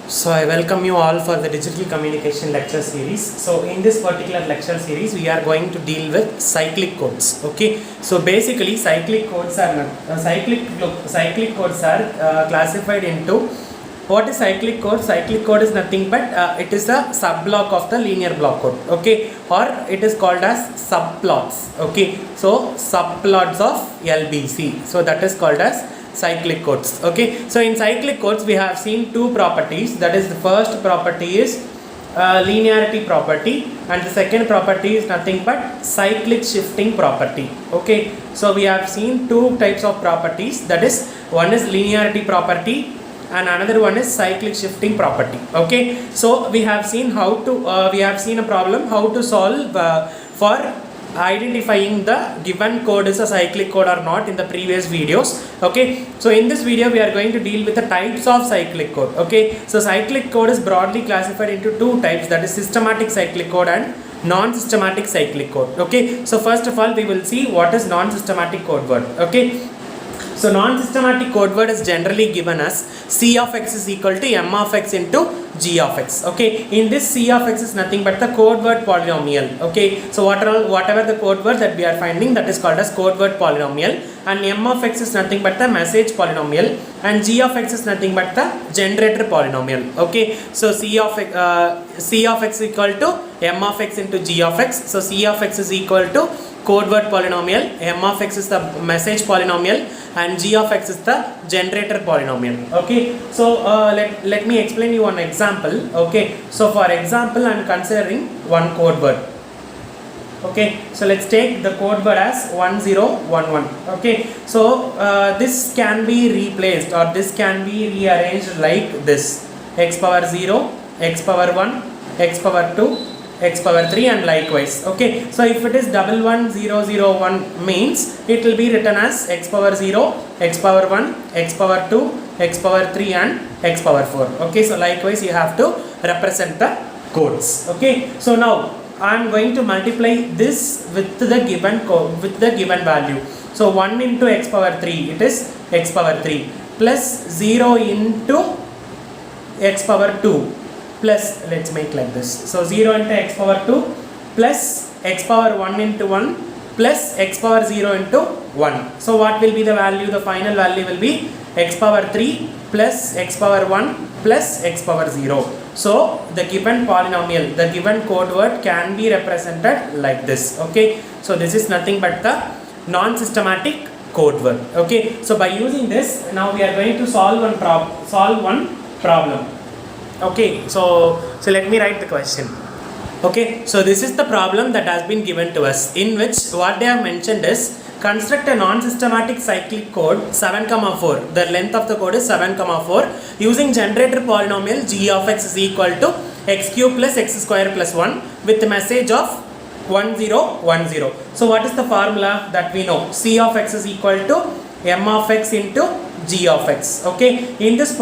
So I welcome you all for the digital communication lecture series. So in this particular lecture series, we are going to deal with cyclic codes. Okay. So basically, cyclic codes are classified into what is cyclic code? Cyclic code is nothing but it is a sub block of the linear block code. Okay, or it is called as subplots. Okay, so subplots of LBC. So that is called as cyclic codes. Okay, so in cyclic codes we have seen two properties. That is, the first property is linearity property, and the second property is nothing but cyclic shifting property. Okay, so we have seen two types of properties. That is, one is linearity property and another one is cyclic shifting property. Okay, so we have seen how to we have seen a problem how to solve for identifying the given code is a cyclic code or not in the previous videos. Okay, so in this video we are going to deal with the types of cyclic code. Okay, so cyclic code is broadly classified into two types, that is systematic cyclic code and non-systematic cyclic code. Okay, so first of all we will see what is non-systematic code word. Okay, so non-systematic code word is generally given as C of x is equal to m of x into g of x. Okay, in this C of x is nothing but the code word polynomial. Okay, so whatever the code word that we are finding, that is called as code word polynomial, and m of x is nothing but the message polynomial, and g of x is nothing but the generator polynomial. Okay, so C of x equal to m of x into g of x. So C of x is equal to code word polynomial, m of x is the message polynomial, and g of x is the generator polynomial. Okay, so let me explain you one example. Okay, so for example I am considering one code word. Okay, so let's take the code word as 1011. Okay, so this can be replaced or this can be rearranged like this: x power 0, x power 1, x power 2, x power 3, and likewise. Okay, so if it is 11001 means it will be written as x power 0, x power 1, x power 2, x power 3, and x power 4. Okay, so likewise you have to represent the codes. Okay, so now I am going to multiply this with the given code, with the given value. So 1 into x power 3, it is x power 3, plus 0 into x power 2, plus, let's make like this, so 0 into x power 2 plus x power 1 into 1 plus x power 0 into 1. So what will be the value? The final value will be x power 3 plus x power 1 plus x power 0. So the given polynomial, the given code word can be represented like this. Okay, so this is nothing but the non-systematic code word. Okay, so by using this, now we are going to solve one problem. Okay, so let me write the question. Okay, so this is the problem that has been given to us, in which what they have mentioned is construct a non-systematic cyclic code 7, 4. The length of the code is 7, 4 using generator polynomial g of x is equal to x cube plus x square plus 1 with the message of 1010. So what is the formula that we know? C of x is equal to m of x into g of x. Okay, in this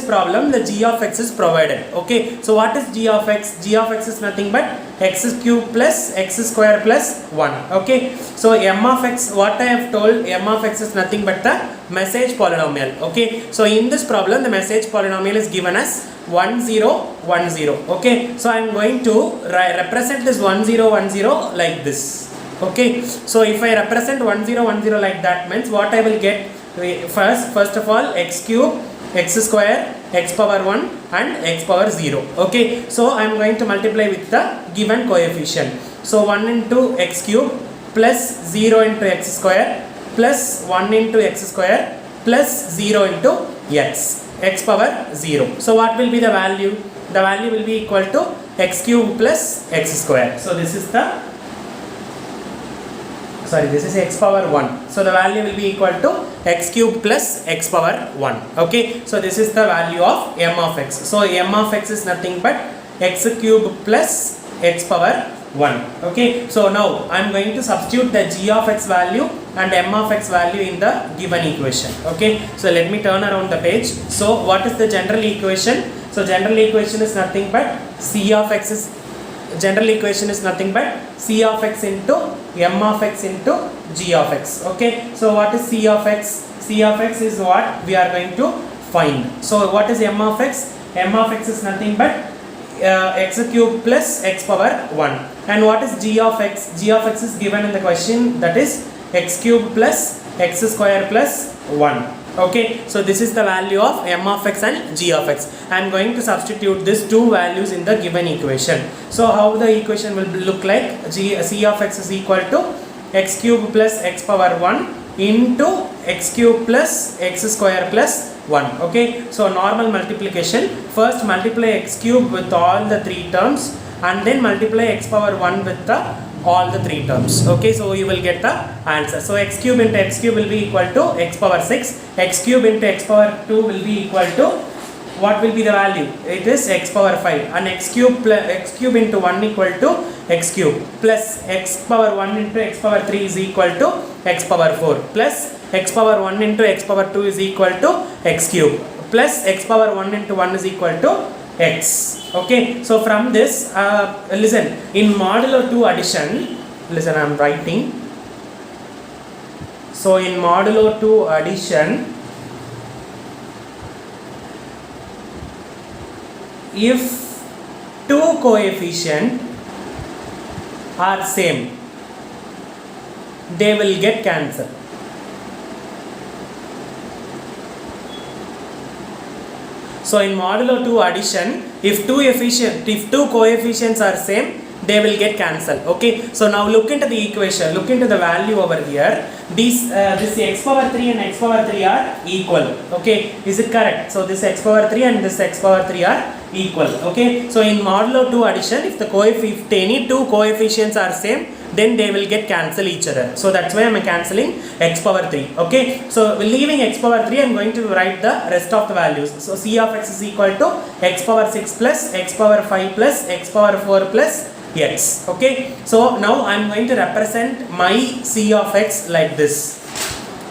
problem the g of x is provided. Okay, so what is g of x? G of x is nothing but x cube plus x square plus 1. Okay, so m of x, what I have told, m of x is nothing but the message polynomial. Okay, so in this problem the message polynomial is given as 1010. Okay, so I am going to represent this 1010 like this. Okay, so if I represent 1010 like that, means what I will get? First of all, x cube, x square, x power 1 and x power 0. Okay, so I am going to multiply with the given coefficient. So 1 into x cube plus 0 into x square plus 1 into x square plus 0 into x power 0. So what will be the value? The value will be equal to x cube plus x square. So this is x power 1. So the value will be equal to x cube plus x power 1. Okay, so this is the value of m of x. So m of x is nothing but x cube plus x power 1. Okay, so now I am going to substitute the g of x value and m of x value in the given equation. Okay, so let me turn around the page. So what is the general equation? So general equation is nothing but C of x is nothing but C of x into m of x into g of x. Okay, so what is C of x? C of x is what we are going to find. So what is m of x? M of x is nothing but x cube plus x power 1. And what is g of x? G of x is given in the question, that is x cube plus x square plus 1. Okay, so this is the value of m of x and g of x. I am going to substitute these two values in the given equation. So how the equation will look like? C of x is equal to x cube plus x power 1 into x cube plus x square plus 1. Okay, so normal multiplication. First multiply x cube with all the three terms and then multiply x power 1 with all the three terms. Okay, so you will get the answer. So x cube into x cube will be equal to x power 6. X cube into x power 2 will be equal to, what will be the value? It is x power 5. And x cube into 1 equal to x cube plus x power 1 into x power 3 is equal to x power 4 plus x power 1 into x power 2 is equal to x cube plus x power 1 into 1 is equal to x. Okay, so from this, listen, in modulo 2 addition, listen, I am writing. So in modulo 2 addition, if two coefficients are same, they will get cancelled. So in modulo 2 addition, if two coefficients are same, they will get cancelled. Okay, so now look into the equation, look into the value over here. This x power 3 and x power 3 are equal. Okay, is it correct? So this x power 3 and this x power 3 are equal. Okay, so in modulo 2 addition, if any two coefficients are same, then they will get cancel each other. So that's why I am cancelling x power 3. Okay, so leaving x power 3, I am going to write the rest of the values. So c of x is equal to x power 6 plus x power 5 plus x power 4 plus x. Okay, so now I am going to represent my c of x like this.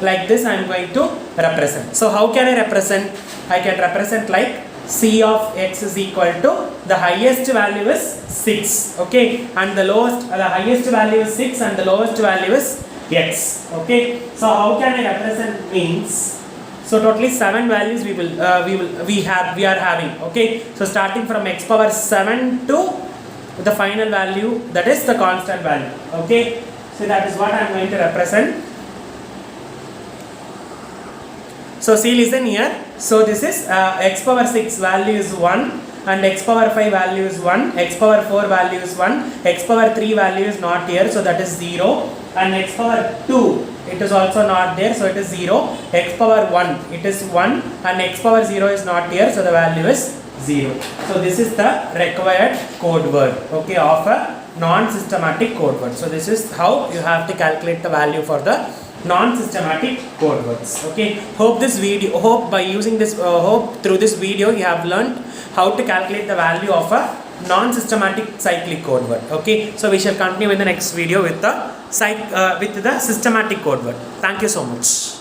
Like this I am going to represent. So how can I represent? I can represent like c of x is equal to, the highest value is 6, okay, and the highest value is 6 and the lowest value is x. Okay, so how can I represent means, so totally 7 values we are having. Okay, so starting from x power 7 to the final value, that is the constant value. Okay, so that is what I am going to represent. So see, listen here. So this is x power 6 value is 1 and x power 5 value is 1, x power 4 value is 1, x power 3 value is not here, so that is 0, and x power 2 it is also not there, so it is 0, x power 1 it is 1 and x power 0 is not here, so the value is 0. So this is the required code word, okay, of a non-systematic code word. So this is how you have to calculate the value for the non-systematic code words. Okay, hope by using this, hope through this video you have learned how to calculate the value of a non-systematic cyclic code word. Okay, so we shall continue in the next video with the systematic code word. Thank you so much.